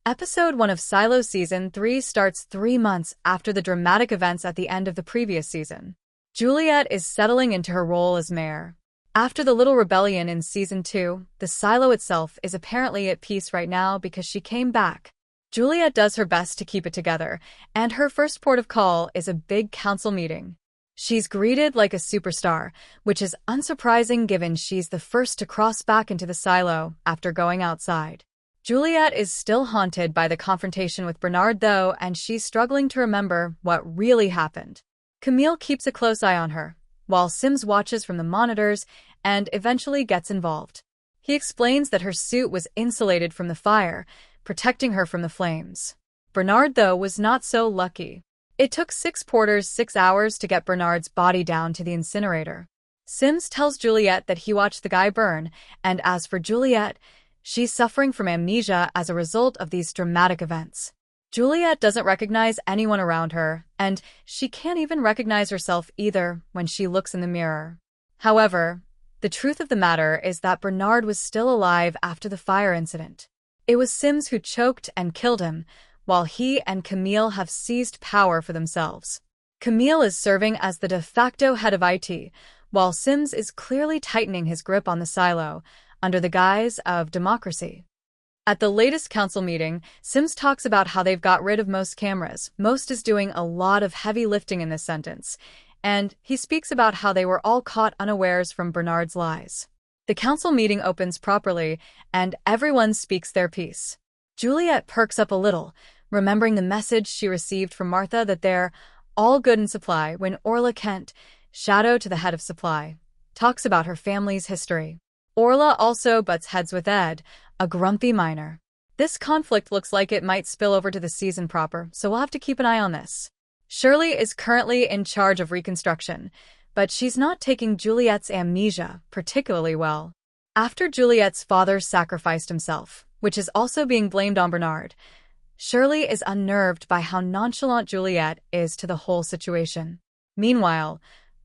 Episode 1 of Silo Season 3 starts 3 months after the dramatic events at the end of the previous season. Juliette is settling into her role as mayor. After the little rebellion in Season 2, the silo itself is apparently at peace right now because she came back. Juliette does her best to keep it together, and her first port of call is a big council meeting. She's greeted like a superstar, which is unsurprising given she's the first to cross back into the silo after going outside. Juliette is still haunted by the confrontation with Bernard though, and she's struggling to remember what really happened. Camille keeps a close eye on her, while Sims watches from the monitors and eventually gets involved. He explains that her suit was insulated from the fire, protecting her from the flames. Bernard though was not so lucky. It took 6 porters 6 hours to get Bernard's body down to the incinerator. Sims tells Juliette that he watched the guy burn, and as for Juliette, she's suffering from amnesia as a result of these dramatic events. Juliette doesn't recognize anyone around her, and she can't even recognize herself either when she looks in the mirror. However, the truth of the matter is that Bernard was still alive after the fire incident. It was Sims who choked and killed him, while he and Camille have seized power for themselves. Camille is serving as the de facto head of IT, while Sims is clearly tightening his grip on the silo, under the guise of democracy. At the latest council meeting, Sims talks about how they've got rid of most cameras. Most is doing a lot of heavy lifting in this sentence, and he speaks about how they were all caught unawares from Bernard's lies. The council meeting opens properly, and everyone speaks their piece. Juliette perks up a little, remembering the message she received from Martha that they're all good in supply when Orla Kent, shadow to the head of supply, talks about her family's history. Orla also butts heads with Ed, a grumpy miner. This conflict looks like it might spill over to the season proper, so we'll have to keep an eye on this. Shirley is currently in charge of reconstruction, but she's not taking Juliette's amnesia particularly well. After Juliette's father sacrificed himself, which is also being blamed on Bernard, Shirley is unnerved by how nonchalant Juliette is to the whole situation. Meanwhile,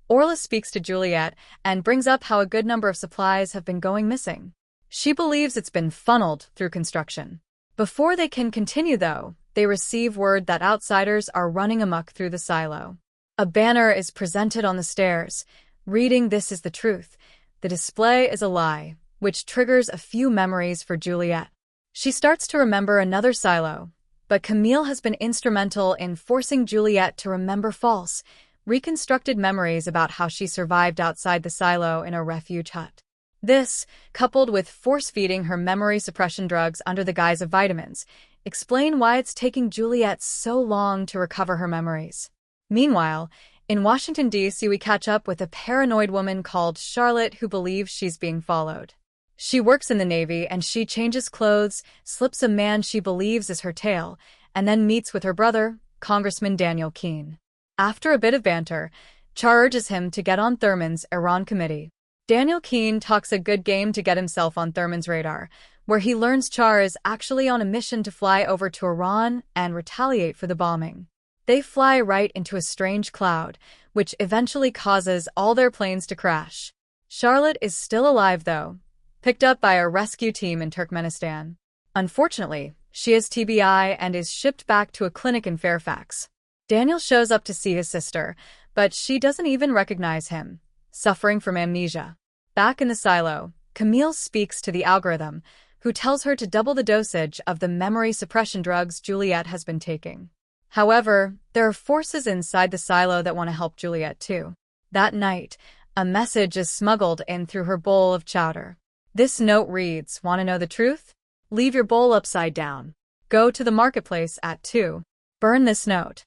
Orla speaks to Juliette and brings up how a good number of supplies have been going missing. She believes it's been funneled through construction. Before they can continue, though, they receive word that outsiders are running amok through the silo. A banner is presented on the stairs, reading "This is the truth. The display is a lie," which triggers a few memories for Juliette. She starts to remember another silo, but Camille has been instrumental in forcing Juliette to remember false, reconstructed memories about how she survived outside the silo in a refuge hut. This, coupled with force-feeding her memory suppression drugs under the guise of vitamins, explain why it's taking Juliette so long to recover her memories. Meanwhile, in Washington, D.C., we catch up with a paranoid woman called Charlotte who believes she's being followed. She works in the Navy and she changes clothes, slips a man she believes is her tail, and then meets with her brother, Congressman Daniel Keene. After a bit of banter, Char urges him to get on Thurman's Iran committee. Daniel Keene talks a good game to get himself on Thurman's radar, where he learns Char is actually on a mission to fly over to Iran and retaliate for the bombing. They fly right into a strange cloud, which eventually causes all their planes to crash. Charlotte is still alive though, picked up by a rescue team in Turkmenistan. Unfortunately, she has TBI and is shipped back to a clinic in Fairfax. Daniel shows up to see his sister, but she doesn't even recognize him, suffering from amnesia. Back in the silo, Camille speaks to the algorithm, who tells her to double the dosage of the memory suppression drugs Juliette has been taking. However, there are forces inside the silo that want to help Juliette too. That night, a message is smuggled in through her bowl of chowder. This note reads, "Want to know the truth? Leave your bowl upside down. Go to the marketplace at 2. Burn this note."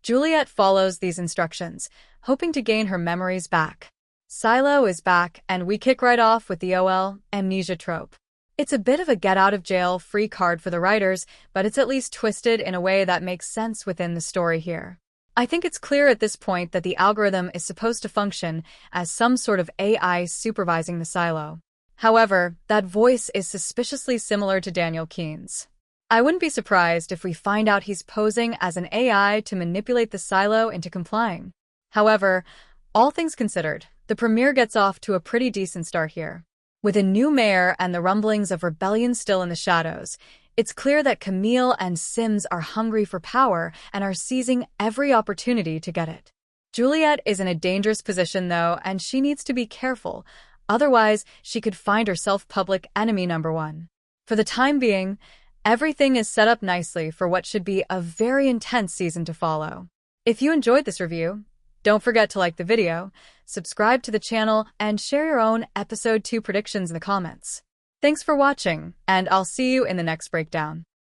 Juliette follows these instructions, hoping to gain her memories back. Silo is back, and we kick right off with the amnesia trope. It's a bit of a get-out-of-jail-free card for the writers, but it's at least twisted in a way that makes sense within the story here. I think it's clear at this point that the algorithm is supposed to function as some sort of AI supervising the silo. However, that voice is suspiciously similar to Daniel Keene's. I wouldn't be surprised if we find out he's posing as an AI to manipulate the silo into complying. However, all things considered, the premiere gets off to a pretty decent start here. With a new mayor and the rumblings of rebellion still in the shadows, It's clear that Camille and Sims are hungry for power and are seizing every opportunity to get it. Juliette is in a dangerous position, though, and she needs to be careful. Otherwise, she could find herself public enemy number one. For the time being, everything is set up nicely for what should be a very intense season to follow. If you enjoyed this review, don't forget to like the video, subscribe to the channel, and share your own Episode 2 predictions in the comments. Thanks for watching, and I'll see you in the next breakdown.